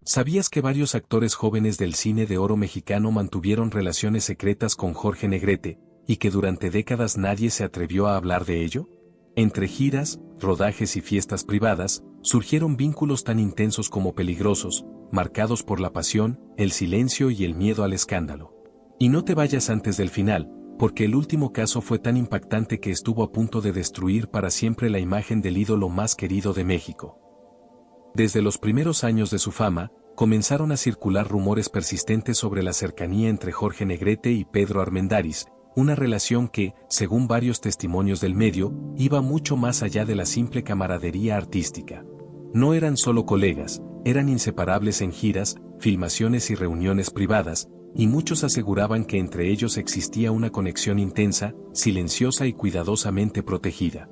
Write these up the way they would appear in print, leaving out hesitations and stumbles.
¿Sabías que varios actores jóvenes del cine de oro mexicano mantuvieron relaciones secretas con Jorge Negrete, y que durante décadas nadie se atrevió a hablar de ello? Entre giras, rodajes y fiestas privadas, surgieron vínculos tan intensos como peligrosos, marcados por la pasión, el silencio y el miedo al escándalo. Y no te vayas antes del final, porque el último caso fue tan impactante que estuvo a punto de destruir para siempre la imagen del ídolo más querido de México. Desde los primeros años de su fama, comenzaron a circular rumores persistentes sobre la cercanía entre Jorge Negrete y Pedro Armendáriz, una relación que, según varios testimonios del medio, iba mucho más allá de la simple camaradería artística. No eran solo colegas, eran inseparables en giras, filmaciones y reuniones privadas, y muchos aseguraban que entre ellos existía una conexión intensa, silenciosa y cuidadosamente protegida.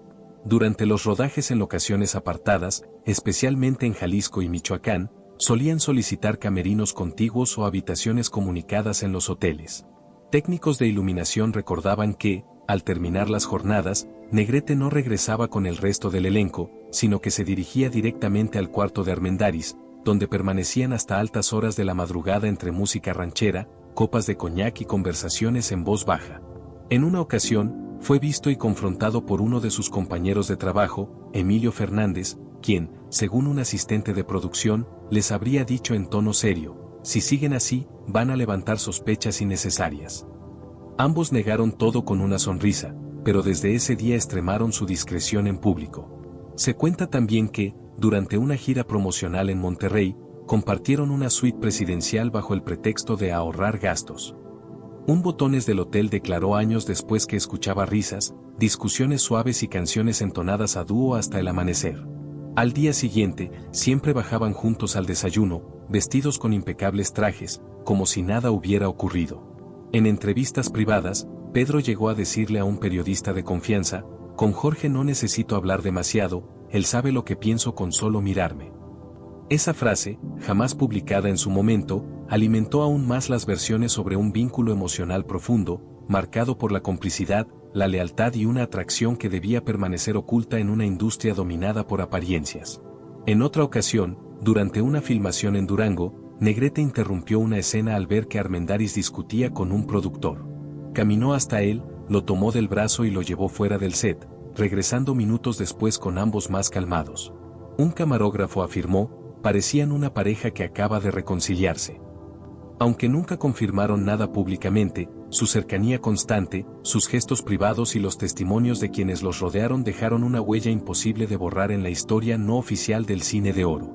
Durante los rodajes en locaciones apartadas, especialmente en Jalisco y Michoacán, solían solicitar camerinos contiguos o habitaciones comunicadas en los hoteles. Técnicos de iluminación recordaban que, al terminar las jornadas, Negrete no regresaba con el resto del elenco, sino que se dirigía directamente al cuarto de Armendáriz, donde permanecían hasta altas horas de la madrugada entre música ranchera, copas de coñac y conversaciones en voz baja. En una ocasión, fue visto y confrontado por uno de sus compañeros de trabajo, Emilio Fernández, quien, según un asistente de producción, les habría dicho en tono serio: si siguen así, van a levantar sospechas innecesarias. Ambos negaron todo con una sonrisa, pero desde ese día extremaron su discreción en público. Se cuenta también que, durante una gira promocional en Monterrey, compartieron una suite presidencial bajo el pretexto de ahorrar gastos. Un botones del hotel declaró años después que escuchaba risas, discusiones suaves y canciones entonadas a dúo hasta el amanecer. Al día siguiente, siempre bajaban juntos al desayuno, vestidos con impecables trajes, como si nada hubiera ocurrido. En entrevistas privadas, Pedro llegó a decirle a un periodista de confianza: con Jorge no necesito hablar demasiado, él sabe lo que pienso con solo mirarme. Esa frase, jamás publicada en su momento, alimentó aún más las versiones sobre un vínculo emocional profundo, marcado por la complicidad, la lealtad y una atracción que debía permanecer oculta en una industria dominada por apariencias. En otra ocasión, durante una filmación en Durango, Negrete interrumpió una escena al ver que Armendáriz discutía con un productor. Caminó hasta él, lo tomó del brazo y lo llevó fuera del set, regresando minutos después con ambos más calmados. Un camarógrafo afirmó: parecían una pareja que acaba de reconciliarse. Aunque nunca confirmaron nada públicamente, su cercanía constante, sus gestos privados y los testimonios de quienes los rodearon dejaron una huella imposible de borrar en la historia no oficial del cine de oro.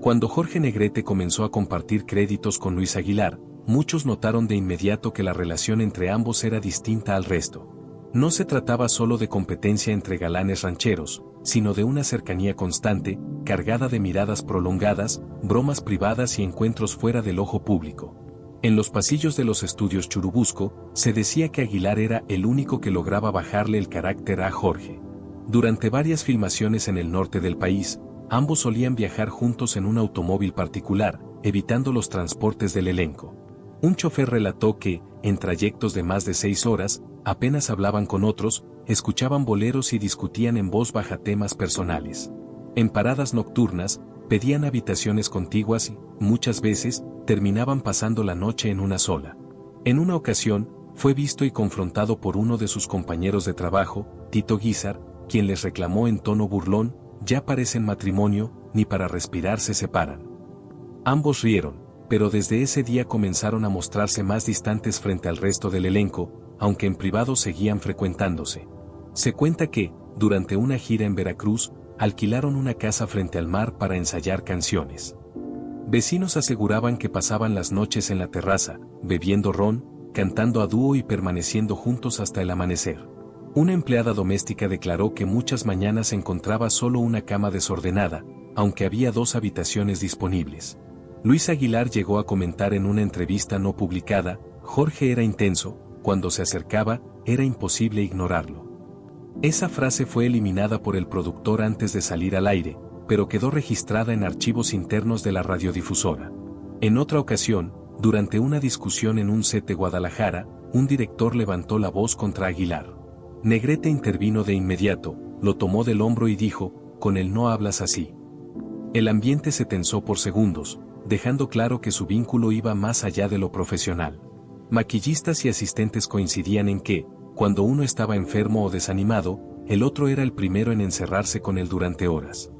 Cuando Jorge Negrete comenzó a compartir créditos con Luis Aguilar, muchos notaron de inmediato que la relación entre ambos era distinta al resto. No se trataba solo de competencia entre galanes rancheros, sino de una cercanía constante, cargada de miradas prolongadas, bromas privadas y encuentros fuera del ojo público. En los pasillos de los estudios Churubusco, se decía que Aguilar era el único que lograba bajarle el carácter a Jorge. Durante varias filmaciones en el norte del país, ambos solían viajar juntos en un automóvil particular, evitando los transportes del elenco. Un chofer relató que, en trayectos de más de 6 horas, apenas hablaban con otros, escuchaban boleros y discutían en voz baja temas personales. En paradas nocturnas, pedían habitaciones contiguas y, muchas veces, terminaban pasando la noche en una sola. En una ocasión, fue visto y confrontado por uno de sus compañeros de trabajo, Tito Guízar, quien les reclamó en tono burlón: ya parecen matrimonio, ni para respirar se separan. Ambos rieron, pero desde ese día comenzaron a mostrarse más distantes frente al resto del elenco, aunque en privado seguían frecuentándose. Se cuenta que, durante una gira en Veracruz, alquilaron una casa frente al mar para ensayar canciones. Vecinos aseguraban que pasaban las noches en la terraza, bebiendo ron, cantando a dúo y permaneciendo juntos hasta el amanecer. Una empleada doméstica declaró que muchas mañanas encontraba solo una cama desordenada, aunque había 2 habitaciones disponibles. Luis Aguilar llegó a comentar en una entrevista no publicada: Jorge era intenso, cuando se acercaba, era imposible ignorarlo. Esa frase fue eliminada por el productor antes de salir al aire, pero quedó registrada en archivos internos de la radiodifusora. En otra ocasión, durante una discusión en un set de Guadalajara, un director levantó la voz contra Aguilar. Negrete intervino de inmediato, lo tomó del hombro y dijo: con él no hablas así. El ambiente se tensó por segundos, dejando claro que su vínculo iba más allá de lo profesional. Maquillistas y asistentes coincidían en que, cuando uno estaba enfermo o desanimado, el otro era el primero en encerrarse con él durante horas.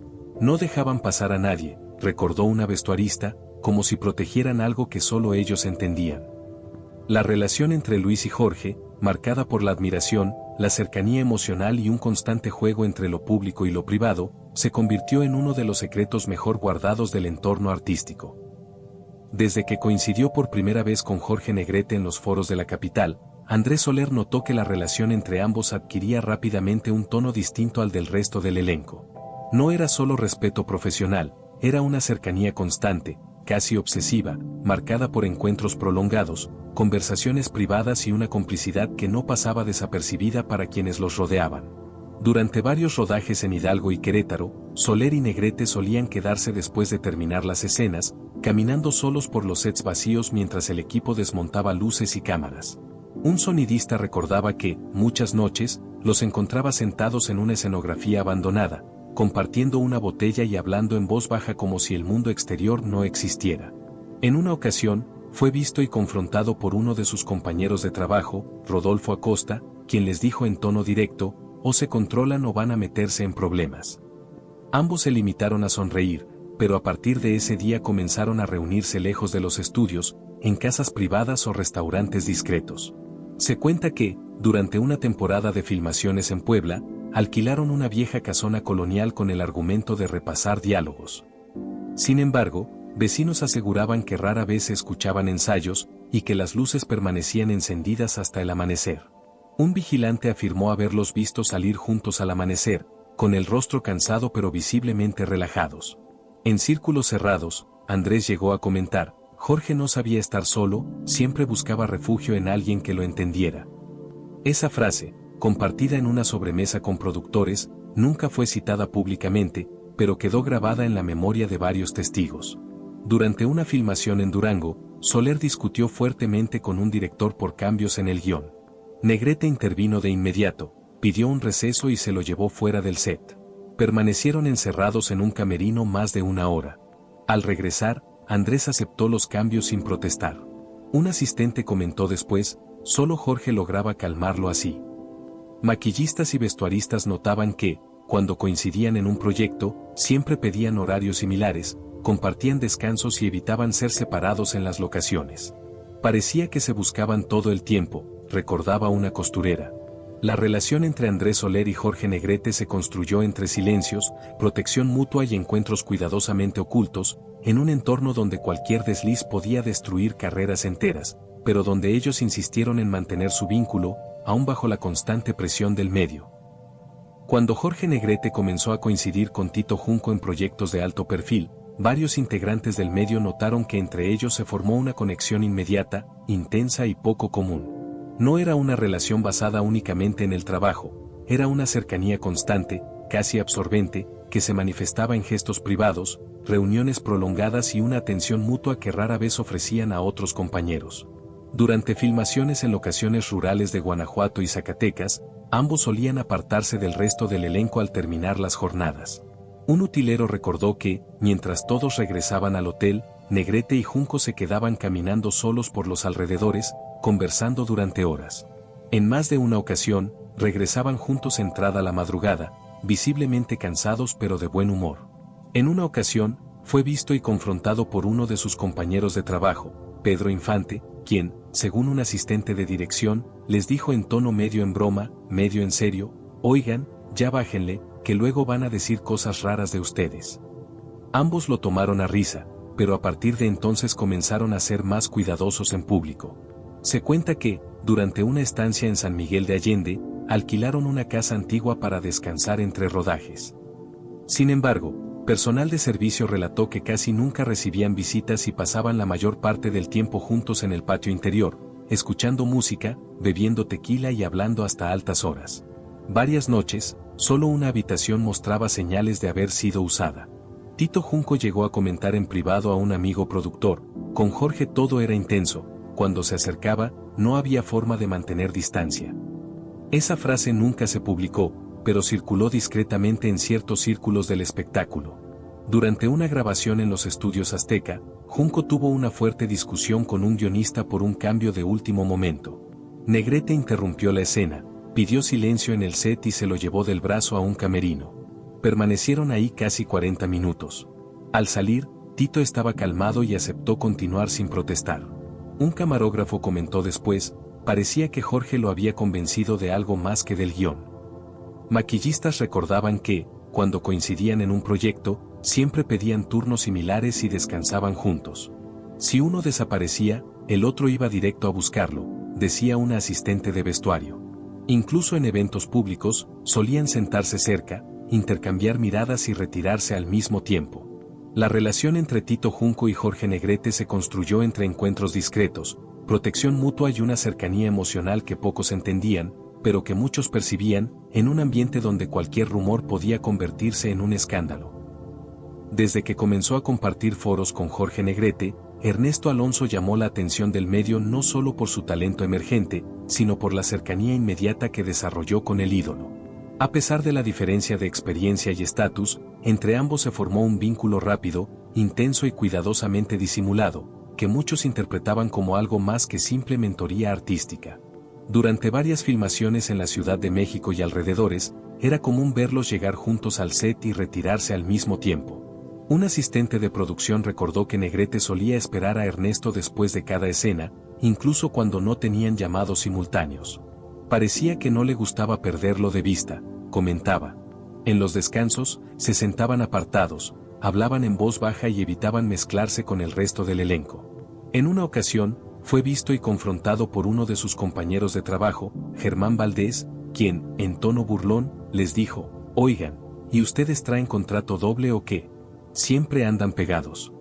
No dejaban pasar a nadie, recordó una vestuarista, como si protegieran algo que solo ellos entendían. La relación entre Luis y Jorge, marcada por la admiración, la cercanía emocional y un constante juego entre lo público y lo privado, se convirtió en uno de los secretos mejor guardados del entorno artístico. Desde que coincidió por primera vez con Jorge Negrete en los foros de la capital, Andrés Soler notó que la relación entre ambos adquiría rápidamente un tono distinto al del resto del elenco. No era solo respeto profesional, era una cercanía constante, casi obsesiva, marcada por encuentros prolongados, conversaciones privadas y una complicidad que no pasaba desapercibida para quienes los rodeaban. Durante varios rodajes en Hidalgo y Querétaro, Soler y Negrete solían quedarse después de terminar las escenas, caminando solos por los sets vacíos mientras el equipo desmontaba luces y cámaras. Un sonidista recordaba que, muchas noches, los encontraba sentados en una escenografía abandonada, compartiendo una botella y hablando en voz baja como si el mundo exterior no existiera. En una ocasión, fue visto y confrontado por uno de sus compañeros de trabajo, Rodolfo Acosta, quien les dijo en tono directo: o se controlan o van a meterse en problemas. Ambos se limitaron a sonreír, pero a partir de ese día comenzaron a reunirse lejos de los estudios, en casas privadas o restaurantes discretos. Se cuenta que, durante una temporada de filmaciones en Puebla, alquilaron una vieja casona colonial con el argumento de repasar diálogos. Sin embargo, vecinos aseguraban que rara vez se escuchaban ensayos, y que las luces permanecían encendidas hasta el amanecer. Un vigilante afirmó haberlos visto salir juntos al amanecer, con el rostro cansado pero visiblemente relajados. En círculos cerrados, Andrés llegó a comentar: Jorge no sabía estar solo, siempre buscaba refugio en alguien que lo entendiera. Esa frase, compartida en una sobremesa con productores, nunca fue citada públicamente, pero quedó grabada en la memoria de varios testigos. Durante una filmación en Durango, Soler discutió fuertemente con un director por cambios en el guión. Negrete intervino de inmediato, pidió un receso y se lo llevó fuera del set. Permanecieron encerrados en un camerino más de una hora. Al regresar, Andrés aceptó los cambios sin protestar. Un asistente comentó después: solo Jorge lograba calmarlo así. Maquillistas y vestuaristas notaban que, cuando coincidían en un proyecto, siempre pedían horarios similares, compartían descansos y evitaban ser separados en las locaciones. Parecía que se buscaban todo el tiempo, recordaba una costurera. La relación entre Andrés Soler y Jorge Negrete se construyó entre silencios, protección mutua y encuentros cuidadosamente ocultos, en un entorno donde cualquier desliz podía destruir carreras enteras, pero donde ellos insistieron en mantener su vínculo, aún bajo la constante presión del medio. Cuando Jorge Negrete comenzó a coincidir con Tito Junco en proyectos de alto perfil, varios integrantes del medio notaron que entre ellos se formó una conexión inmediata, intensa y poco común. No era una relación basada únicamente en el trabajo, era una cercanía constante, casi absorbente, que se manifestaba en gestos privados, reuniones prolongadas y una atención mutua que rara vez ofrecían a otros compañeros. Durante filmaciones en locaciones rurales de Guanajuato y Zacatecas, ambos solían apartarse del resto del elenco al terminar las jornadas. Un utilero recordó que, mientras todos regresaban al hotel, Negrete y Junco se quedaban caminando solos por los alrededores, conversando durante horas. En más de una ocasión, regresaban juntos entrada la madrugada, visiblemente cansados pero de buen humor. En una ocasión, fue visto y confrontado por uno de sus compañeros de trabajo, Pedro Infante, quien, según un asistente de dirección, les dijo en tono medio en broma, medio en serio: oigan, ya bájenle, que luego van a decir cosas raras de ustedes. Ambos lo tomaron a risa, pero a partir de entonces comenzaron a ser más cuidadosos en público. Se cuenta que, durante una estancia en San Miguel de Allende, alquilaron una casa antigua para descansar entre rodajes. Sin embargo, personal de servicio relató que casi nunca recibían visitas y pasaban la mayor parte del tiempo juntos en el patio interior, escuchando música, bebiendo tequila y hablando hasta altas horas. Varias noches, solo una habitación mostraba señales de haber sido usada. Tito Junco llegó a comentar en privado a un amigo productor: con Jorge todo era intenso, cuando se acercaba, no había forma de mantener distancia. Esa frase nunca se publicó, pero circuló discretamente en ciertos círculos del espectáculo. Durante una grabación en los estudios Azteca, Junco tuvo una fuerte discusión con un guionista por un cambio de último momento. Negrete interrumpió la escena, pidió silencio en el set y se lo llevó del brazo a un camerino. Permanecieron ahí casi 40 minutos. Al salir, Tito estaba calmado y aceptó continuar sin protestar. Un camarógrafo comentó después, parecía que Jorge lo había convencido de algo más que del guión. Maquillistas recordaban que, cuando coincidían en un proyecto, siempre pedían turnos similares y descansaban juntos. Si uno desaparecía, el otro iba directo a buscarlo, decía una asistente de vestuario. Incluso en eventos públicos, solían sentarse cerca, intercambiar miradas y retirarse al mismo tiempo. La relación entre Tito Junco y Jorge Negrete se construyó entre encuentros discretos, protección mutua y una cercanía emocional que pocos entendían, pero que muchos percibían, en un ambiente donde cualquier rumor podía convertirse en un escándalo. Desde que comenzó a compartir foros con Jorge Negrete, Ernesto Alonso llamó la atención del medio no solo por su talento emergente, sino por la cercanía inmediata que desarrolló con el ídolo. A pesar de la diferencia de experiencia y estatus, entre ambos se formó un vínculo rápido, intenso y cuidadosamente disimulado, que muchos interpretaban como algo más que simple mentoría artística. Durante varias filmaciones en la Ciudad de México y alrededores, era común verlos llegar juntos al set y retirarse al mismo tiempo. Un asistente de producción recordó que Negrete solía esperar a Ernesto después de cada escena, incluso cuando no tenían llamados simultáneos. Parecía que no le gustaba perderlo de vista, comentaba. En los descansos, se sentaban apartados, hablaban en voz baja y evitaban mezclarse con el resto del elenco. En una ocasión, fue visto y confrontado por uno de sus compañeros de trabajo, Germán Valdés, quien, en tono burlón, les dijo: «Oigan, ¿y ustedes traen contrato doble o qué? Siempre andan pegados».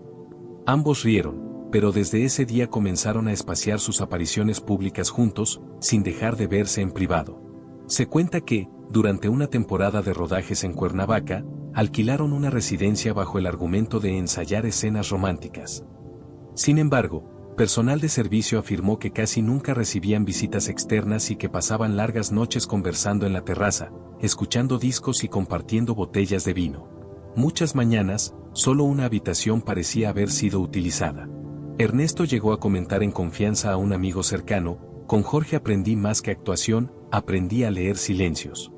Ambos rieron, pero desde ese día comenzaron a espaciar sus apariciones públicas juntos, sin dejar de verse en privado. Se cuenta que, durante una temporada de rodajes en Cuernavaca, alquilaron una residencia bajo el argumento de ensayar escenas románticas. Sin embargo, personal de servicio afirmó que casi nunca recibían visitas externas y que pasaban largas noches conversando en la terraza, escuchando discos y compartiendo botellas de vino. Muchas mañanas, solo una habitación parecía haber sido utilizada. Ernesto llegó a comentar en confianza a un amigo cercano: «Con Jorge aprendí más que actuación, aprendí a leer silencios».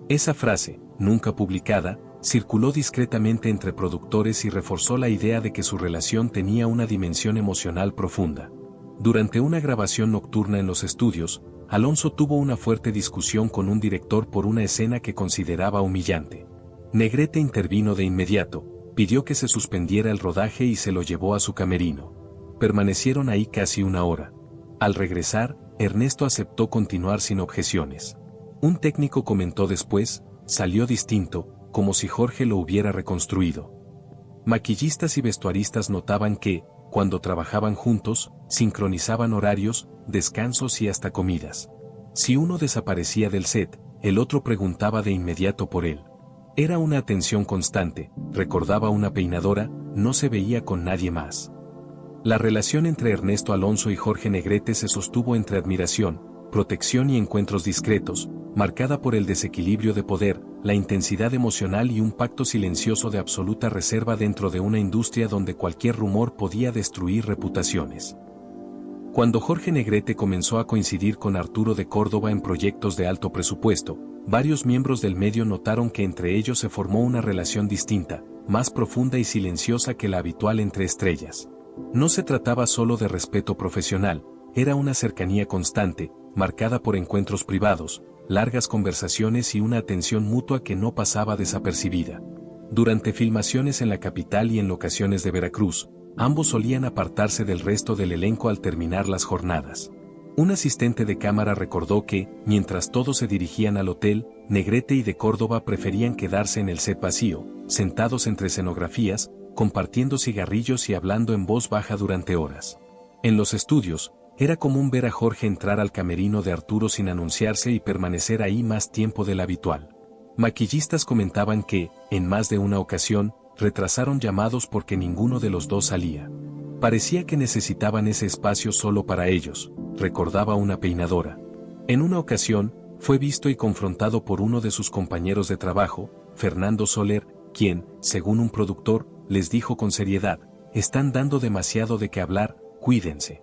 Esa frase, nunca publicada, circuló discretamente entre productores y reforzó la idea de que su relación tenía una dimensión emocional profunda. Durante una grabación nocturna en los estudios, Alonso tuvo una fuerte discusión con un director por una escena que consideraba humillante. Negrete intervino de inmediato, pidió que se suspendiera el rodaje y se lo llevó a su camerino. Permanecieron ahí casi una hora. Al regresar, Ernesto aceptó continuar sin objeciones. Un técnico comentó después: «Salió distinto, como si Jorge lo hubiera reconstruido». Maquillistas y vestuaristas notaban que, cuando trabajaban juntos, sincronizaban horarios, descansos y hasta comidas. Si uno desaparecía del set, el otro preguntaba de inmediato por él. Era una atención constante, recordaba una peinadora, no se veía con nadie más. La relación entre Ernesto Alonso y Jorge Negrete se sostuvo entre admiración, protección y encuentros discretos, marcada por el desequilibrio de poder, la intensidad emocional y un pacto silencioso de absoluta reserva dentro de una industria donde cualquier rumor podía destruir reputaciones. Cuando Jorge Negrete comenzó a coincidir con Arturo de Córdoba en proyectos de alto presupuesto, varios miembros del medio notaron que entre ellos se formó una relación distinta, más profunda y silenciosa que la habitual entre estrellas. No se trataba solo de respeto profesional, era una cercanía constante, marcada por encuentros privados, largas conversaciones y una atención mutua que no pasaba desapercibida. Durante filmaciones en la capital y en locaciones de Veracruz, ambos solían apartarse del resto del elenco al terminar las jornadas. Un asistente de cámara recordó que, mientras todos se dirigían al hotel, Negrete y de Córdoba preferían quedarse en el set vacío, sentados entre escenografías, compartiendo cigarrillos y hablando en voz baja durante horas. En los estudios, era común ver a Jorge entrar al camerino de Arturo sin anunciarse y permanecer ahí más tiempo del habitual. Maquillistas comentaban que, en más de una ocasión, retrasaron llamados porque ninguno de los dos salía. Parecía que necesitaban ese espacio solo para ellos, recordaba una peinadora. En una ocasión, fue visto y confrontado por uno de sus compañeros de trabajo, Fernando Soler, quien, según un productor, les dijo con seriedad: están dando demasiado de qué hablar, cuídense.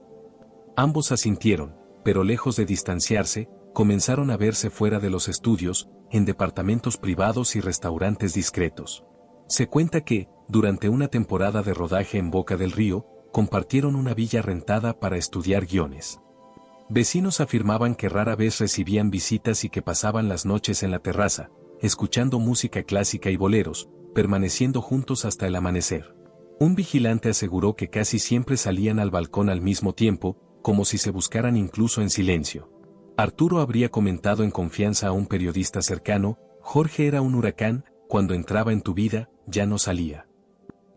Ambos asintieron, pero lejos de distanciarse, comenzaron a verse fuera de los estudios, en departamentos privados y restaurantes discretos. Se cuenta que, durante una temporada de rodaje en Boca del Río, compartieron una villa rentada para estudiar guiones. Vecinos afirmaban que rara vez recibían visitas y que pasaban las noches en la terraza, escuchando música clásica y boleros, permaneciendo juntos hasta el amanecer. Un vigilante aseguró que casi siempre salían al balcón al mismo tiempo, como si se buscaran incluso en silencio. Arturo habría comentado en confianza a un periodista cercano: Jorge era un huracán, cuando entraba en tu vida, ya no salía.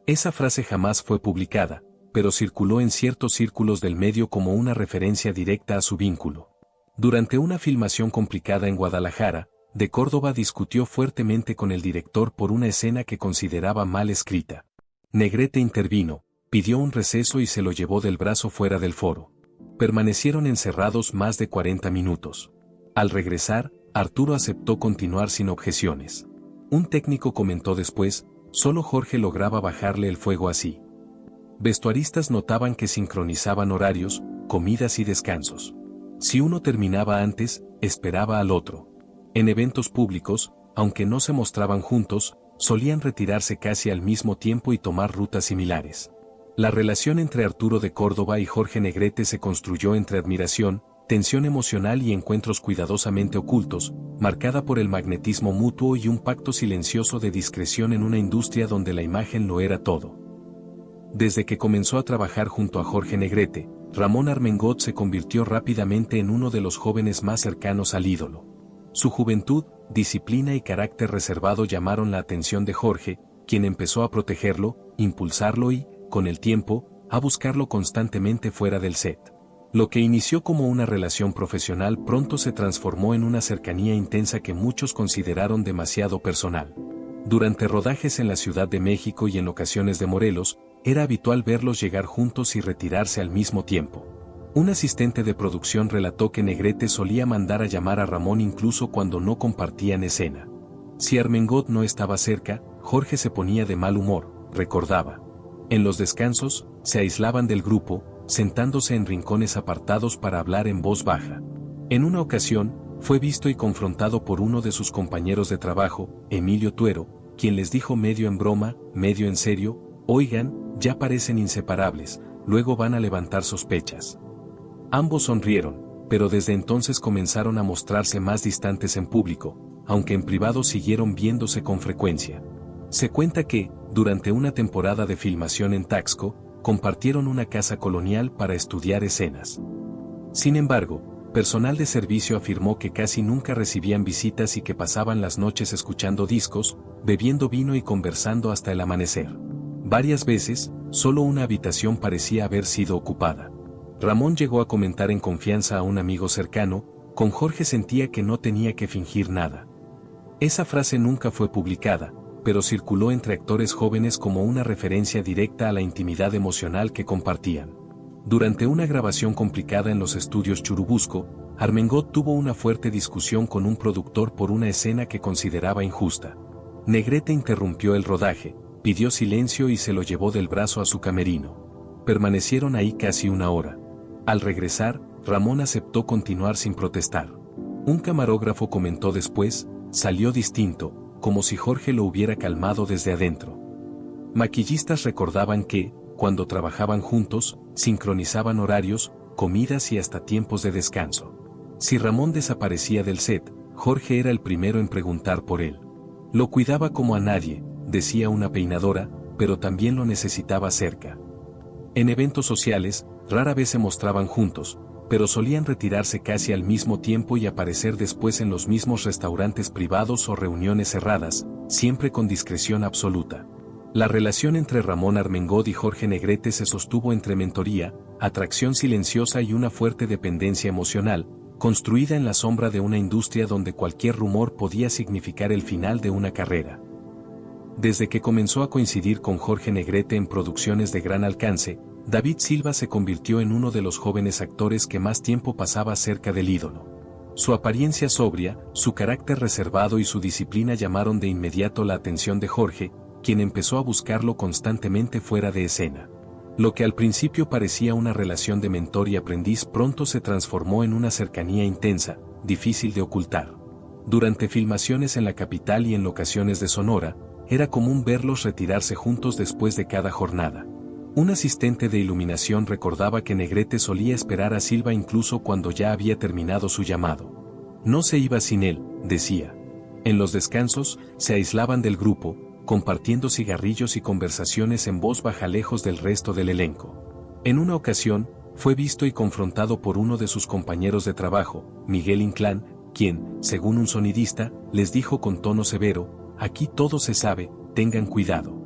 Esa frase jamás fue publicada, pero circuló en ciertos círculos del medio como una referencia directa a su vínculo. Durante una filmación complicada en Guadalajara, de Córdoba discutió fuertemente con el director por una escena que consideraba mal escrita. Negrete intervino, pidió un receso y se lo llevó del brazo fuera del foro. Permanecieron encerrados más de 40 minutos. Al regresar, Arturo aceptó continuar sin objeciones. Un técnico comentó después: solo Jorge lograba bajarle el fuego así. Vestuaristas notaban que sincronizaban horarios, comidas y descansos. Si uno terminaba antes, esperaba al otro. En eventos públicos, aunque no se mostraban juntos, solían retirarse casi al mismo tiempo y tomar rutas similares. La relación entre Arturo de Córdoba y Jorge Negrete se construyó entre admiración, tensión emocional y encuentros cuidadosamente ocultos, marcada por el magnetismo mutuo y un pacto silencioso de discreción en una industria donde la imagen lo era todo. Desde que comenzó a trabajar junto a Jorge Negrete, Ramón Armengot se convirtió rápidamente en uno de los jóvenes más cercanos al ídolo. Su juventud, disciplina y carácter reservado llamaron la atención de Jorge, quien empezó a protegerlo, impulsarlo y, con el tiempo, a buscarlo constantemente fuera del set. Lo que inició como una relación profesional pronto se transformó en una cercanía intensa que muchos consideraron demasiado personal. Durante rodajes en la Ciudad de México y en ocasiones de Morelos, era habitual verlos llegar juntos y retirarse al mismo tiempo. Un asistente de producción relató que Negrete solía mandar a llamar a Ramón incluso cuando no compartían escena. Si Armengot no estaba cerca, Jorge se ponía de mal humor, recordaba. En los descansos, se aislaban del grupo, sentándose en rincones apartados para hablar en voz baja. En una ocasión, fue visto y confrontado por uno de sus compañeros de trabajo, Emilio Tuero, quien les dijo medio en broma, medio en serio: oigan, ya parecen inseparables, luego van a levantar sospechas. Ambos sonrieron, pero desde entonces comenzaron a mostrarse más distantes en público, aunque en privado siguieron viéndose con frecuencia. Se cuenta que, durante una temporada de filmación en Taxco, compartieron una casa colonial para estudiar escenas. Sin embargo, personal de servicio afirmó que casi nunca recibían visitas y que pasaban las noches escuchando discos, bebiendo vino y conversando hasta el amanecer. Varias veces, solo una habitación parecía haber sido ocupada. Ramón llegó a comentar en confianza a un amigo cercano: con Jorge sentía que no tenía que fingir nada. Esa frase nunca fue publicada, pero circuló entre actores jóvenes como una referencia directa a la intimidad emocional que compartían. Durante una grabación complicada en los estudios Churubusco, Armengot tuvo una fuerte discusión con un productor por una escena que consideraba injusta. Negrete interrumpió el rodaje, pidió silencio y se lo llevó del brazo a su camerino. Permanecieron ahí casi una hora. Al regresar, Ramón aceptó continuar sin protestar. Un camarógrafo comentó después: salió distinto, como si Jorge lo hubiera calmado desde adentro. Maquillistas recordaban que, cuando trabajaban juntos, sincronizaban horarios, comidas y hasta tiempos de descanso. Si Ramón desaparecía del set, Jorge era el primero en preguntar por él. Lo cuidaba como a nadie, decía una peinadora, pero también lo necesitaba cerca. En eventos sociales, rara vez se mostraban juntos, pero solían retirarse casi al mismo tiempo y aparecer después en los mismos restaurantes privados o reuniones cerradas, siempre con discreción absoluta. La relación entre Ramón Armengot y Jorge Negrete se sostuvo entre mentoría, atracción silenciosa y una fuerte dependencia emocional, construida en la sombra de una industria donde cualquier rumor podía significar el final de una carrera. Desde que comenzó a coincidir con Jorge Negrete en producciones de gran alcance, David Silva se convirtió en uno de los jóvenes actores que más tiempo pasaba cerca del ídolo. Su apariencia sobria, su carácter reservado y su disciplina llamaron de inmediato la atención de Jorge, quien empezó a buscarlo constantemente fuera de escena. Lo que al principio parecía una relación de mentor y aprendiz pronto se transformó en una cercanía intensa, difícil de ocultar. Durante filmaciones en la capital y en locaciones de Sonora, era común verlos retirarse juntos después de cada jornada. Un asistente de iluminación recordaba que Negrete solía esperar a Silva incluso cuando ya había terminado su llamado. No se iba sin él, decía. En los descansos, se aislaban del grupo, compartiendo cigarrillos y conversaciones en voz baja lejos del resto del elenco. En una ocasión, fue visto y confrontado por uno de sus compañeros de trabajo, Miguel Inclán, quien, según un sonidista, les dijo con tono severo: «Aquí todo se sabe, tengan cuidado».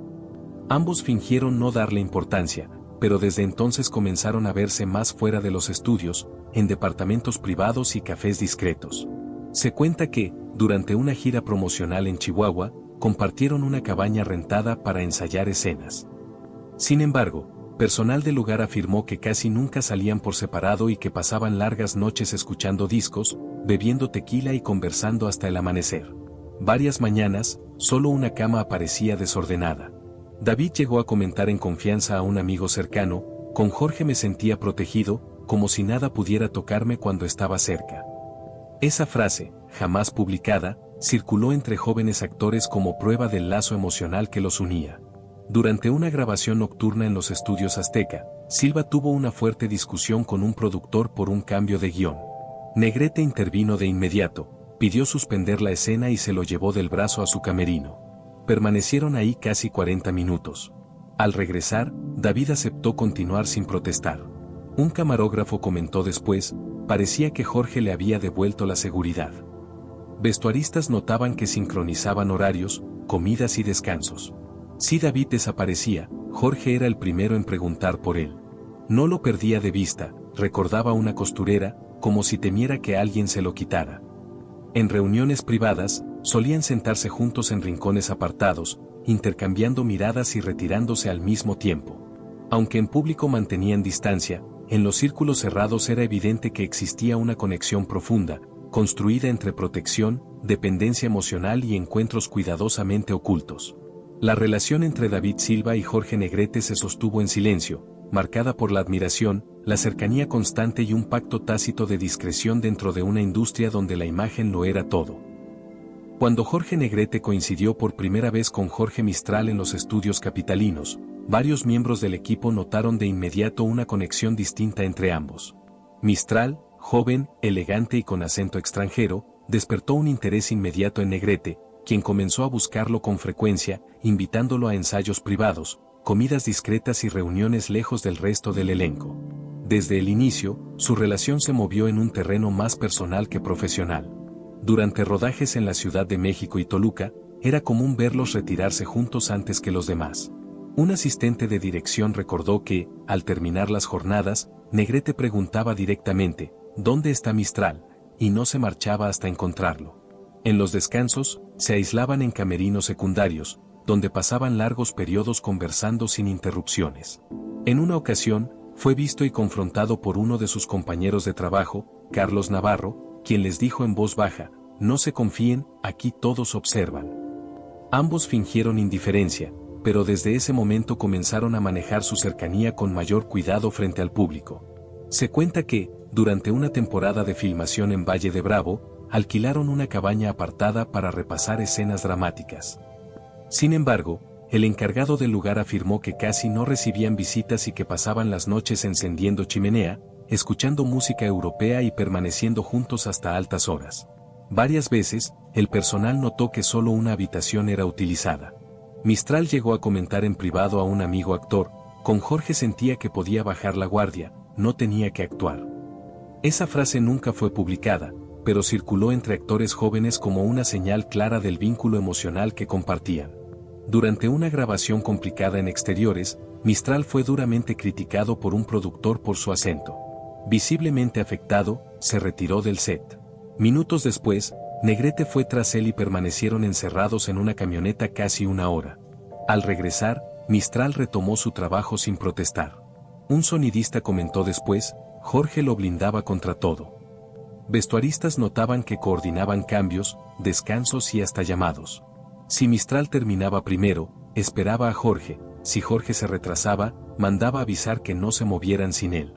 Ambos fingieron no darle importancia, pero desde entonces comenzaron a verse más fuera de los estudios, en departamentos privados y cafés discretos. Se cuenta que, durante una gira promocional en Chihuahua, compartieron una cabaña rentada para ensayar escenas. Sin embargo, personal del lugar afirmó que casi nunca salían por separado y que pasaban largas noches escuchando discos, bebiendo tequila y conversando hasta el amanecer. Varias mañanas, solo una cama aparecía desordenada. David llegó a comentar en confianza a un amigo cercano: «Con Jorge me sentía protegido, como si nada pudiera tocarme cuando estaba cerca». Esa frase, jamás publicada, circuló entre jóvenes actores como prueba del lazo emocional que los unía. Durante una grabación nocturna en los estudios Azteca, Silva tuvo una fuerte discusión con un productor por un cambio de guión. Negrete intervino de inmediato, pidió suspender la escena y se lo llevó del brazo a su camerino. Permanecieron ahí casi 40 minutos. Al regresar, David aceptó continuar sin protestar. Un camarógrafo comentó después: «Parecía que Jorge le había devuelto la seguridad». Vestuaristas notaban que sincronizaban horarios, comidas y descansos. Si David desaparecía, Jorge era el primero en preguntar por él. No lo perdía de vista, recordaba una costurera, como si temiera que alguien se lo quitara. En reuniones privadas, solían sentarse juntos en rincones apartados, intercambiando miradas y retirándose al mismo tiempo. Aunque en público mantenían distancia, en los círculos cerrados era evidente que existía una conexión profunda, construida entre protección, dependencia emocional y encuentros cuidadosamente ocultos. La relación entre David Silva y Jorge Negrete se sostuvo en silencio, marcada por la admiración, la cercanía constante y un pacto tácito de discreción dentro de una industria donde la imagen lo era todo. Cuando Jorge Negrete coincidió por primera vez con Jorge Mistral en los estudios capitalinos, varios miembros del equipo notaron de inmediato una conexión distinta entre ambos. Mistral, joven, elegante y con acento extranjero, despertó un interés inmediato en Negrete, quien comenzó a buscarlo con frecuencia, invitándolo a ensayos privados, comidas discretas y reuniones lejos del resto del elenco. Desde el inicio, su relación se movió en un terreno más personal que profesional. Durante rodajes en la Ciudad de México y Toluca, era común verlos retirarse juntos antes que los demás. Un asistente de dirección recordó que, al terminar las jornadas, Negrete preguntaba directamente: «¿Dónde está Mistral?», y no se marchaba hasta encontrarlo. En los descansos, se aislaban en camerinos secundarios, donde pasaban largos periodos conversando sin interrupciones. En una ocasión, fue visto y confrontado por uno de sus compañeros de trabajo, Carlos Navarro, quien les dijo en voz baja: «No se confíen, aquí todos observan». Ambos fingieron indiferencia, pero desde ese momento comenzaron a manejar su cercanía con mayor cuidado frente al público. Se cuenta que, durante una temporada de filmación en Valle de Bravo, alquilaron una cabaña apartada para repasar escenas dramáticas. Sin embargo, el encargado del lugar afirmó que casi no recibían visitas y que pasaban las noches encendiendo chimenea, escuchando música europea y permaneciendo juntos hasta altas horas. Varias veces, el personal notó que solo una habitación era utilizada. Mistral llegó a comentar en privado a un amigo actor: «Con Jorge sentía que podía bajar la guardia, no tenía que actuar». Esa frase nunca fue publicada, pero circuló entre actores jóvenes como una señal clara del vínculo emocional que compartían. Durante una grabación complicada en exteriores, Mistral fue duramente criticado por un productor por su acento. Visiblemente afectado, se retiró del set. Minutos después, Negrete fue tras él y permanecieron encerrados en una camioneta casi una hora. Al regresar, Mistral retomó su trabajo sin protestar. Un sonidista comentó después: «Jorge lo blindaba contra todo». Vestuaristas notaban que coordinaban cambios, descansos y hasta llamados. Si Mistral terminaba primero, esperaba a Jorge, si Jorge se retrasaba, mandaba avisar que no se movieran sin él.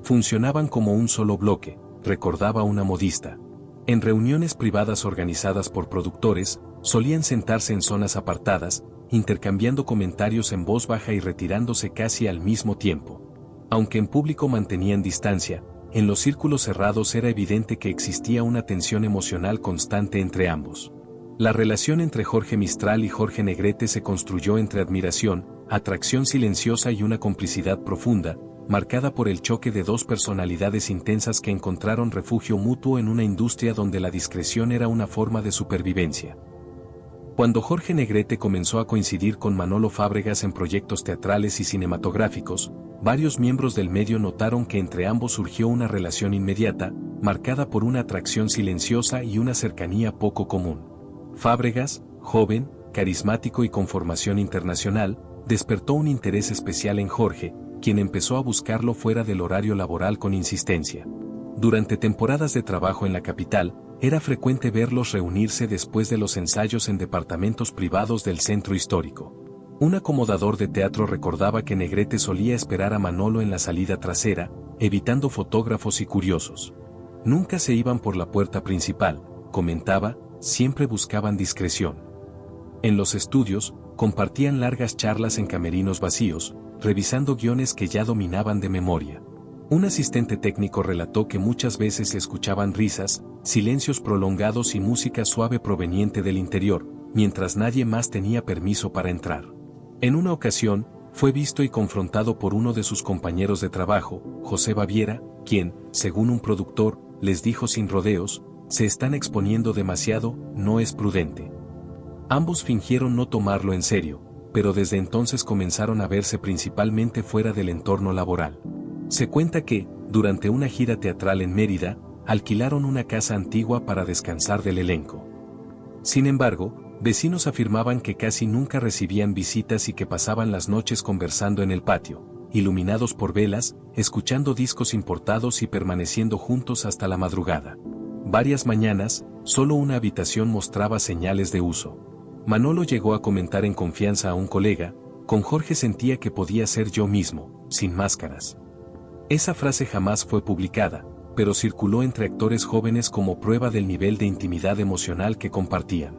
Funcionaban como un solo bloque, recordaba una modista. En reuniones privadas organizadas por productores, solían sentarse en zonas apartadas, intercambiando comentarios en voz baja y retirándose casi al mismo tiempo. Aunque en público mantenían distancia, en los círculos cerrados era evidente que existía una tensión emocional constante entre ambos. La relación entre Jorge Mistral y Jorge Negrete se construyó entre admiración, atracción silenciosa y una complicidad profunda, marcada por el choque de dos personalidades intensas que encontraron refugio mutuo en una industria donde la discreción era una forma de supervivencia. Cuando Jorge Negrete comenzó a coincidir con Manolo Fábregas en proyectos teatrales y cinematográficos, varios miembros del medio notaron que entre ambos surgió una relación inmediata, marcada por una atracción silenciosa y una cercanía poco común. Fábregas, joven, carismático y con formación internacional, despertó un interés especial en Jorge, quien empezó a buscarlo fuera del horario laboral con insistencia. Durante temporadas de trabajo en la capital, era frecuente verlos reunirse después de los ensayos en departamentos privados del centro histórico. Un acomodador de teatro recordaba que Negrete solía esperar a Manolo en la salida trasera, evitando fotógrafos y curiosos. Nunca se iban por la puerta principal, comentaba, siempre buscaban discreción. En los estudios, compartían largas charlas en camerinos vacíos, revisando guiones que ya dominaban de memoria. Un asistente técnico relató que muchas veces se escuchaban risas, silencios prolongados y música suave proveniente del interior, mientras nadie más tenía permiso para entrar. En una ocasión, fue visto y confrontado por uno de sus compañeros de trabajo, José Baviera, quien, según un productor, les dijo sin rodeos, se están exponiendo demasiado, no es prudente. Ambos fingieron no tomarlo en serio, pero desde entonces comenzaron a verse principalmente fuera del entorno laboral. Se cuenta que, durante una gira teatral en Mérida, alquilaron una casa antigua para descansar del elenco. Sin embargo, vecinos afirmaban que casi nunca recibían visitas y que pasaban las noches conversando en el patio, iluminados por velas, escuchando discos importados y permaneciendo juntos hasta la madrugada. Varias mañanas, solo una habitación mostraba señales de uso. Manolo llegó a comentar en confianza a un colega, con Jorge sentía que podía ser yo mismo, sin máscaras. Esa frase jamás fue publicada, pero circuló entre actores jóvenes como prueba del nivel de intimidad emocional que compartían.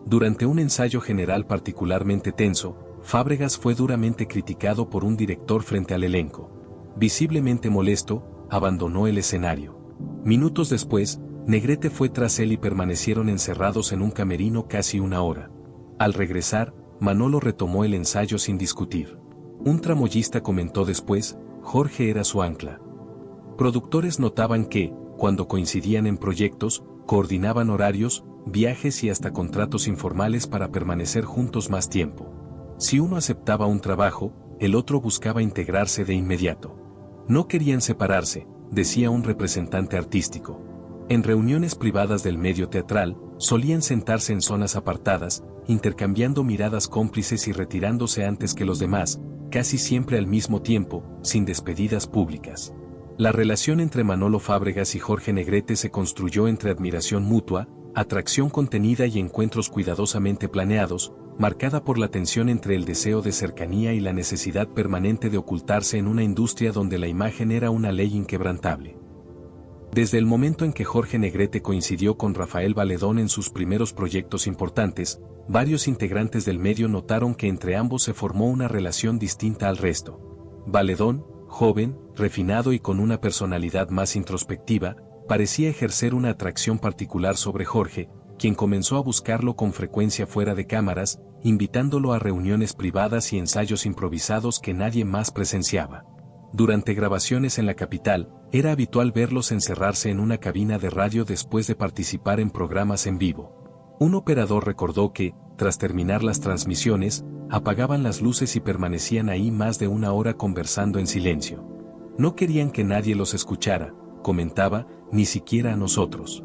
Durante un ensayo general particularmente tenso, Fábregas fue duramente criticado por un director frente al elenco. Visiblemente molesto, abandonó el escenario. Minutos después, Negrete fue tras él y permanecieron encerrados en un camerino casi una hora. Al regresar, Manolo retomó el ensayo sin discutir. Un tramoyista comentó después, Jorge era su ancla. Productores notaban que, cuando coincidían en proyectos, coordinaban horarios, viajes y hasta contratos informales para permanecer juntos más tiempo. Si uno aceptaba un trabajo, el otro buscaba integrarse de inmediato. No querían separarse, decía un representante artístico. En reuniones privadas del medio teatral, solían sentarse en zonas apartadas, intercambiando miradas cómplices y retirándose antes que los demás, casi siempre al mismo tiempo, sin despedidas públicas. La relación entre Manolo Fábregas y Jorge Negrete se construyó entre admiración mutua, atracción contenida y encuentros cuidadosamente planeados, marcada por la tensión entre el deseo de cercanía y la necesidad permanente de ocultarse en una industria donde la imagen era una ley inquebrantable. Desde el momento en que Jorge Negrete coincidió con Rafael Valedón en sus primeros proyectos importantes, varios integrantes del medio notaron que entre ambos se formó una relación distinta al resto. Valedón, joven, refinado y con una personalidad más introspectiva, parecía ejercer una atracción particular sobre Jorge, quien comenzó a buscarlo con frecuencia fuera de cámaras, invitándolo a reuniones privadas y ensayos improvisados que nadie más presenciaba. Durante grabaciones en la capital, era habitual verlos encerrarse en una cabina de radio después de participar en programas en vivo. Un operador recordó que, tras terminar las transmisiones, apagaban las luces y permanecían ahí más de una hora conversando en silencio. No querían que nadie los escuchara, comentaba, ni siquiera a nosotros.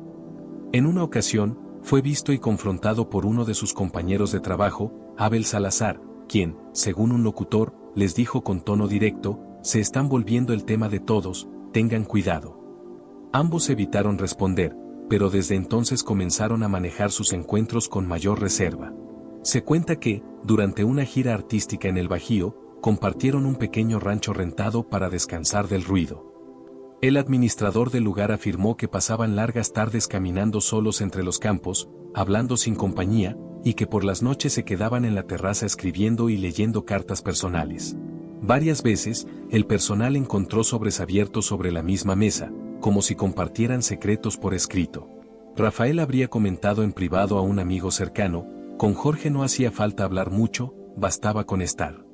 En una ocasión, fue visto y confrontado por uno de sus compañeros de trabajo, Abel Salazar, quien, según un locutor, les dijo con tono directo, se están volviendo el tema de todos, tengan cuidado. Ambos evitaron responder, pero desde entonces comenzaron a manejar sus encuentros con mayor reserva. Se cuenta que, durante una gira artística en el Bajío, compartieron un pequeño rancho rentado para descansar del ruido. El administrador del lugar afirmó que pasaban largas tardes caminando solos entre los campos, hablando sin compañía, y que por las noches se quedaban en la terraza escribiendo y leyendo cartas personales. Varias veces, el personal encontró sobres abiertos sobre la misma mesa, como si compartieran secretos por escrito. Rafael habría comentado en privado a un amigo cercano: con Jorge no hacía falta hablar mucho, bastaba con estar.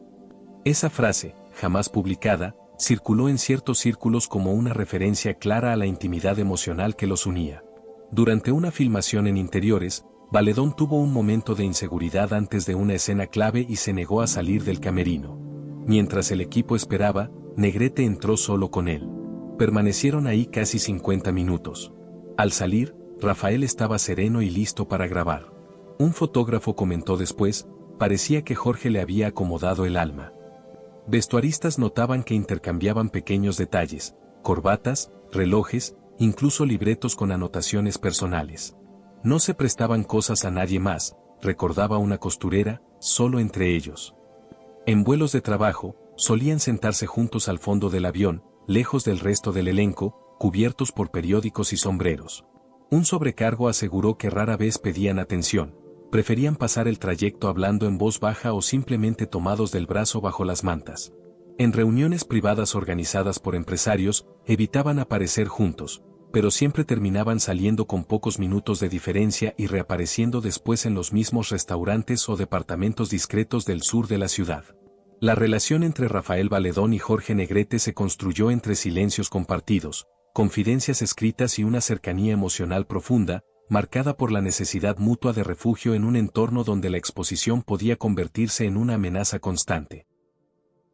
Esa frase, jamás publicada, circuló en ciertos círculos como una referencia clara a la intimidad emocional que los unía. Durante una filmación en interiores, Valedón tuvo un momento de inseguridad antes de una escena clave y se negó a salir del camerino. Mientras el equipo esperaba, Negrete entró solo con él. Permanecieron ahí casi 50 minutos. Al salir, Rafael estaba sereno y listo para grabar. Un fotógrafo comentó después: parecía que Jorge le había acomodado el alma. Vestuaristas notaban que intercambiaban pequeños detalles, corbatas, relojes, incluso libretos con anotaciones personales. No se prestaban cosas a nadie más, recordaba una costurera, solo entre ellos. En vuelos de trabajo, solían sentarse juntos al fondo del avión, lejos del resto del elenco, cubiertos por periódicos y sombreros. Un sobrecargo aseguró que rara vez pedían atención, preferían pasar el trayecto hablando en voz baja o simplemente tomados del brazo bajo las mantas. En reuniones privadas organizadas por empresarios, evitaban aparecer juntos, pero siempre terminaban saliendo con pocos minutos de diferencia y reapareciendo después en los mismos restaurantes o departamentos discretos del sur de la ciudad. La relación entre Rafael Valedón y Jorge Negrete se construyó entre silencios compartidos, confidencias escritas y una cercanía emocional profunda, marcada por la necesidad mutua de refugio en un entorno donde la exposición podía convertirse en una amenaza constante.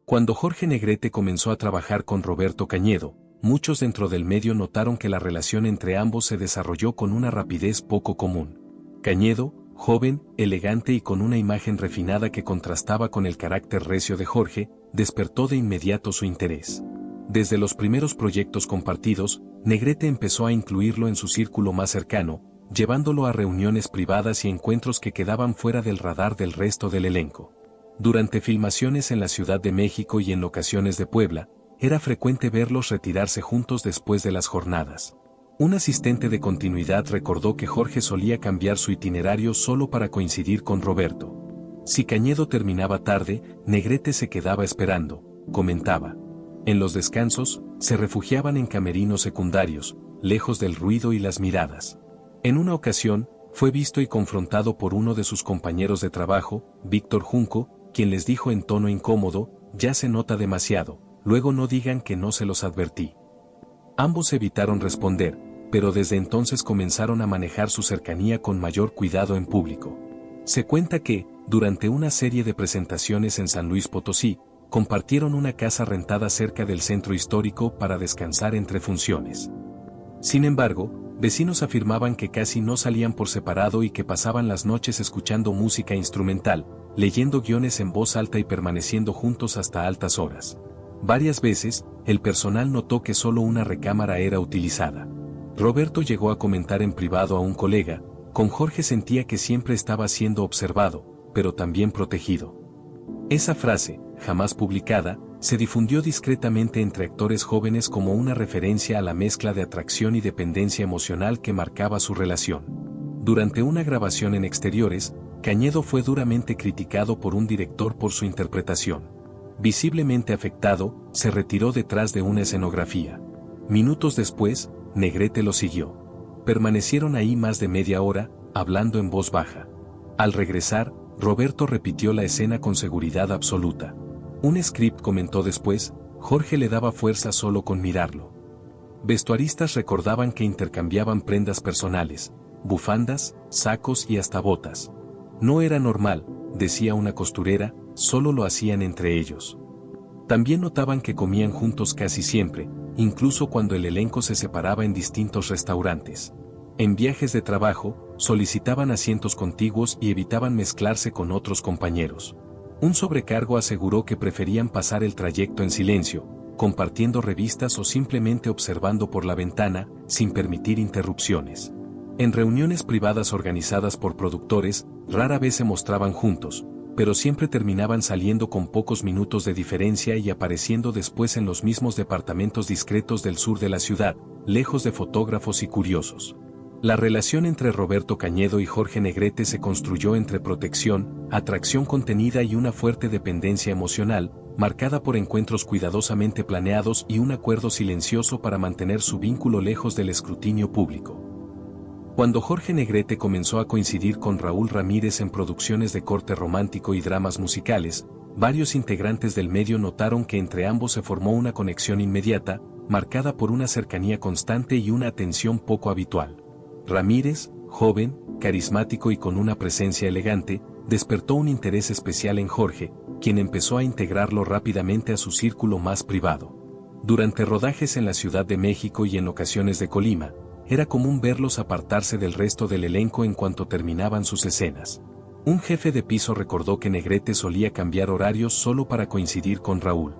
Cuando Jorge Negrete comenzó a trabajar con Roberto Cañedo, muchos dentro del medio notaron que la relación entre ambos se desarrolló con una rapidez poco común. Cañedo, joven, elegante y con una imagen refinada que contrastaba con el carácter recio de Jorge, despertó de inmediato su interés. Desde los primeros proyectos compartidos, Negrete empezó a incluirlo en su círculo más cercano, llevándolo a reuniones privadas y encuentros que quedaban fuera del radar del resto del elenco. Durante filmaciones en la Ciudad de México y en locaciones de Puebla, era frecuente verlos retirarse juntos después de las jornadas. Un asistente de continuidad recordó que Jorge solía cambiar su itinerario solo para coincidir con Roberto. Si Cañedo terminaba tarde, Negrete se quedaba esperando, comentaba. En los descansos, se refugiaban en camerinos secundarios, lejos del ruido y las miradas. En una ocasión, fue visto y confrontado por uno de sus compañeros de trabajo, Víctor Junco, quien les dijo en tono incómodo: ya se nota demasiado, luego no digan que no se los advertí. Ambos evitaron responder, pero desde entonces comenzaron a manejar su cercanía con mayor cuidado en público. Se cuenta que, durante una serie de presentaciones en San Luis Potosí, compartieron una casa rentada cerca del centro histórico para descansar entre funciones. Sin embargo, vecinos afirmaban que casi no salían por separado y que pasaban las noches escuchando música instrumental, leyendo guiones en voz alta y permaneciendo juntos hasta altas horas. Varias veces, el personal notó que solo una recámara era utilizada. Roberto llegó a comentar en privado a un colega: con Jorge sentía que siempre estaba siendo observado, pero también protegido. Esa frase, jamás publicada, se difundió discretamente entre actores jóvenes como una referencia a la mezcla de atracción y dependencia emocional que marcaba su relación. Durante una grabación en exteriores, Cañedo fue duramente criticado por un director por su interpretación. Visiblemente afectado, se retiró detrás de una escenografía. Minutos después, Negrete lo siguió. Permanecieron ahí más de media hora, hablando en voz baja. Al regresar, Roberto repitió la escena con seguridad absoluta. Un script comentó después: Jorge le daba fuerza solo con mirarlo. Vestuaristas recordaban que intercambiaban prendas personales, bufandas, sacos y hasta botas. No era normal, decía una costurera, solo lo hacían entre ellos. También notaban que comían juntos casi siempre, incluso cuando el elenco se separaba en distintos restaurantes. En viajes de trabajo, solicitaban asientos contiguos y evitaban mezclarse con otros compañeros. Un sobrecargo aseguró que preferían pasar el trayecto en silencio, compartiendo revistas o simplemente observando por la ventana, sin permitir interrupciones. En reuniones privadas organizadas por productores, rara vez se mostraban juntos, pero siempre terminaban saliendo con pocos minutos de diferencia y apareciendo después en los mismos departamentos discretos del sur de la ciudad, lejos de fotógrafos y curiosos. La relación entre Roberto Cañedo y Jorge Negrete se construyó entre protección, atracción contenida y una fuerte dependencia emocional, marcada por encuentros cuidadosamente planeados y un acuerdo silencioso para mantener su vínculo lejos del escrutinio público. Cuando Jorge Negrete comenzó a coincidir con Raúl Ramírez en producciones de corte romántico y dramas musicales, varios integrantes del medio notaron que entre ambos se formó una conexión inmediata, marcada por una cercanía constante y una atención poco habitual. Ramírez, joven, carismático y con una presencia elegante, despertó un interés especial en Jorge, quien empezó a integrarlo rápidamente a su círculo más privado. Durante rodajes en la Ciudad de México y en ocasiones de Colima, era común verlos apartarse del resto del elenco en cuanto terminaban sus escenas. Un jefe de piso recordó que Negrete solía cambiar horarios solo para coincidir con Raúl.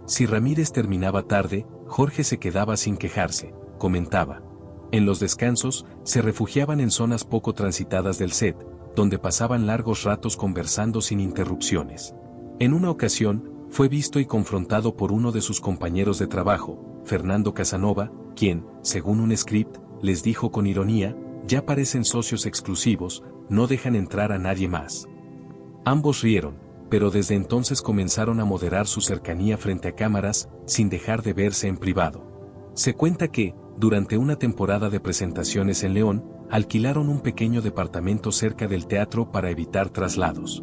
Si Ramírez terminaba tarde, Jorge se quedaba sin quejarse, comentaba. En los descansos, se refugiaban en zonas poco transitadas del set, donde pasaban largos ratos conversando sin interrupciones. En una ocasión, fue visto y confrontado por uno de sus compañeros de trabajo, Fernando Casanova, quien, según un script, les dijo con ironía, ya parecen socios exclusivos, no dejan entrar a nadie más. Ambos rieron, pero desde entonces comenzaron a moderar su cercanía frente a cámaras, sin dejar de verse en privado. Se cuenta que, durante una temporada de presentaciones en León, alquilaron un pequeño departamento cerca del teatro para evitar traslados.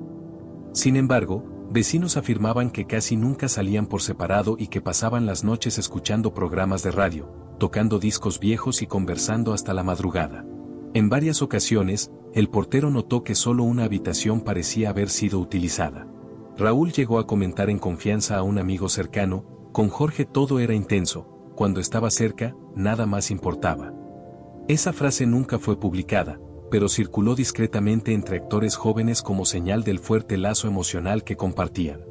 Sin embargo, vecinos afirmaban que casi nunca salían por separado y que pasaban las noches escuchando programas de radio, tocando discos viejos y conversando hasta la madrugada. En varias ocasiones, el portero notó que solo una habitación parecía haber sido utilizada. Raúl llegó a comentar en confianza a un amigo cercano, con Jorge todo era intenso, cuando estaba cerca, nada más importaba. Esa frase nunca fue publicada, pero circuló discretamente entre actores jóvenes como señal del fuerte lazo emocional que compartían.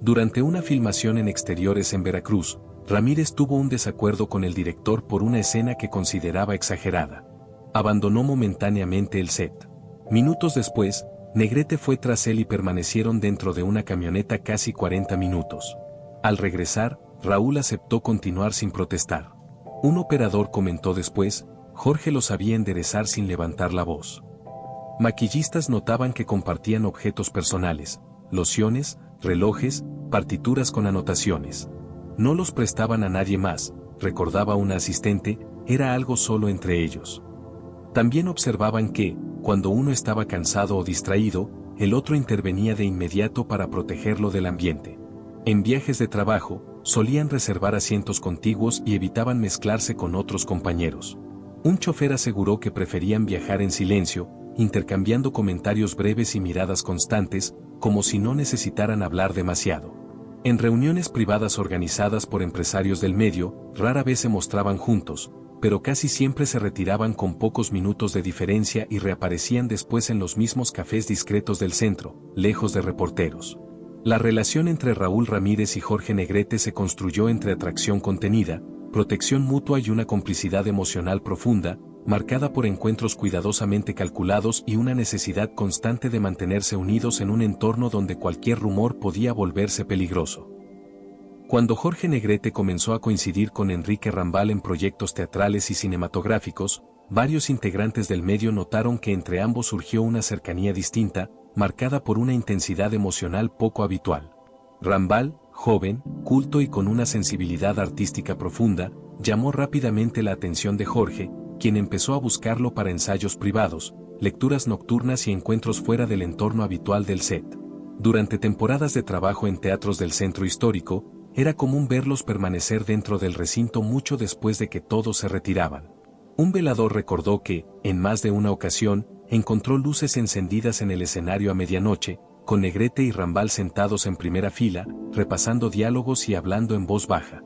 Durante una filmación en exteriores en Veracruz, Ramírez tuvo un desacuerdo con el director por una escena que consideraba exagerada. Abandonó momentáneamente el set. Minutos después, Negrete fue tras él y permanecieron dentro de una camioneta casi 40 minutos. Al regresar, Raúl aceptó continuar sin protestar. Un operador comentó después, Jorge lo sabía enderezar sin levantar la voz. Maquillistas notaban que compartían objetos personales, lociones, relojes, partituras con anotaciones. No los prestaban a nadie más, recordaba una asistente, era algo solo entre ellos. También observaban que, cuando uno estaba cansado o distraído, el otro intervenía de inmediato para protegerlo del ambiente. En viajes de trabajo, solían reservar asientos contiguos y evitaban mezclarse con otros compañeros. Un chofer aseguró que preferían viajar en silencio, intercambiando comentarios breves y miradas constantes, como si no necesitaran hablar demasiado. En reuniones privadas organizadas por empresarios del medio, rara vez se mostraban juntos, pero casi siempre se retiraban con pocos minutos de diferencia y reaparecían después en los mismos cafés discretos del centro, lejos de reporteros. La relación entre Raúl Ramírez y Jorge Negrete se construyó entre atracción contenida, protección mutua y una complicidad emocional profunda, marcada por encuentros cuidadosamente calculados y una necesidad constante de mantenerse unidos en un entorno donde cualquier rumor podía volverse peligroso. Cuando Jorge Negrete comenzó a coincidir con Enrique Rambal en proyectos teatrales y cinematográficos, varios integrantes del medio notaron que entre ambos surgió una cercanía distinta, marcada por una intensidad emocional poco habitual. Rambal, joven, culto y con una sensibilidad artística profunda, llamó rápidamente la atención de Jorge, quien empezó a buscarlo para ensayos privados, lecturas nocturnas y encuentros fuera del entorno habitual del set. Durante temporadas de trabajo en teatros del centro histórico, era común verlos permanecer dentro del recinto mucho después de que todos se retiraban. Un velador recordó que, en más de una ocasión, encontró luces encendidas en el escenario a medianoche, con Negrete y Rambal sentados en primera fila, repasando diálogos y hablando en voz baja.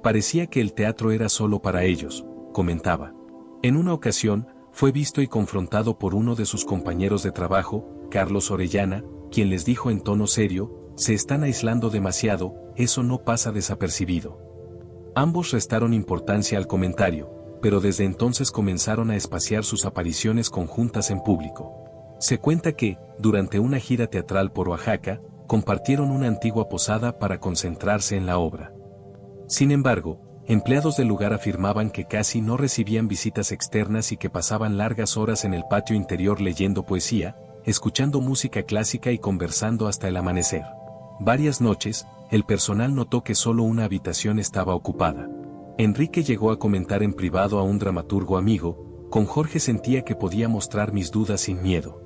Parecía que el teatro era solo para ellos, comentaba. En una ocasión, fue visto y confrontado por uno de sus compañeros de trabajo, Carlos Orellana, quien les dijo en tono serio, se están aislando demasiado, eso no pasa desapercibido. Ambos restaron importancia al comentario, pero desde entonces comenzaron a espaciar sus apariciones conjuntas en público. Se cuenta que, durante una gira teatral por Oaxaca, compartieron una antigua posada para concentrarse en la obra. Sin embargo, empleados del lugar afirmaban que casi no recibían visitas externas y que pasaban largas horas en el patio interior leyendo poesía, escuchando música clásica y conversando hasta el amanecer. Varias noches, el personal notó que solo una habitación estaba ocupada. Enrique llegó a comentar en privado a un dramaturgo amigo: con Jorge sentía que podía mostrar mis dudas sin miedo.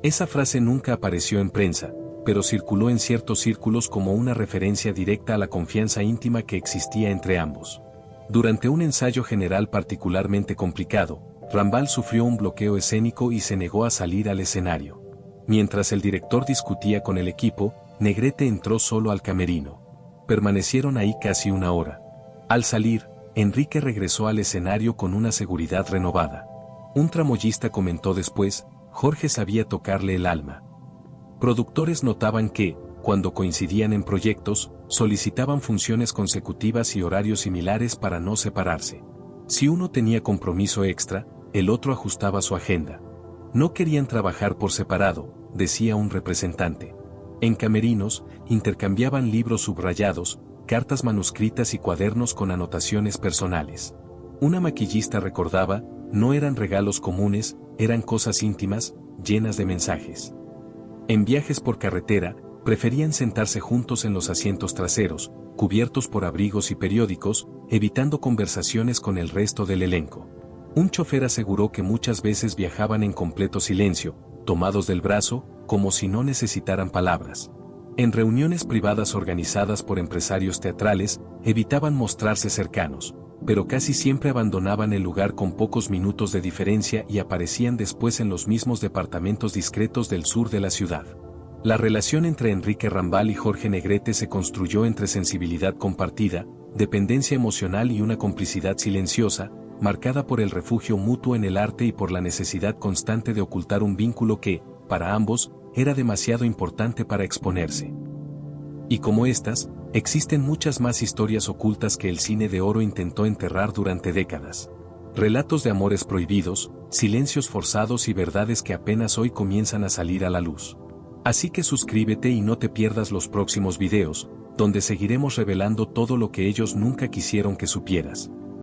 Esa frase nunca apareció en prensa, pero circuló en ciertos círculos como una referencia directa a la confianza íntima que existía entre ambos. Durante un ensayo general particularmente complicado, Rambal sufrió un bloqueo escénico y se negó a salir al escenario. Mientras el director discutía con el equipo, Negrete entró solo al camerino. Permanecieron ahí casi una hora. Al salir, Enrique regresó al escenario con una seguridad renovada. Un tramoyista comentó después: Jorge sabía tocarle el alma. Productores notaban que, cuando coincidían en proyectos, solicitaban funciones consecutivas y horarios similares para no separarse. Si uno tenía compromiso extra, el otro ajustaba su agenda. No querían trabajar por separado, decía un representante. En camerinos, intercambiaban libros subrayados, cartas manuscritas y cuadernos con anotaciones personales. Una maquillista recordaba: no eran regalos comunes, eran cosas íntimas, llenas de mensajes. En viajes por carretera, preferían sentarse juntos en los asientos traseros, cubiertos por abrigos y periódicos, evitando conversaciones con el resto del elenco. Un chofer aseguró que muchas veces viajaban en completo silencio, tomados del brazo, como si no necesitaran palabras. En reuniones privadas organizadas por empresarios teatrales, evitaban mostrarse cercanos, pero casi siempre abandonaban el lugar con pocos minutos de diferencia y aparecían después en los mismos departamentos discretos del sur de la ciudad. La relación entre Enrique Rambal y Jorge Negrete se construyó entre sensibilidad compartida, dependencia emocional y una complicidad silenciosa, marcada por el refugio mutuo en el arte y por la necesidad constante de ocultar un vínculo que, para ambos, era demasiado importante para exponerse. Y como estas, existen muchas más historias ocultas que el cine de oro intentó enterrar durante décadas. Relatos de amores prohibidos, silencios forzados y verdades que apenas hoy comienzan a salir a la luz. Así que suscríbete y no te pierdas los próximos videos, donde seguiremos revelando todo lo que ellos nunca quisieron que supieras.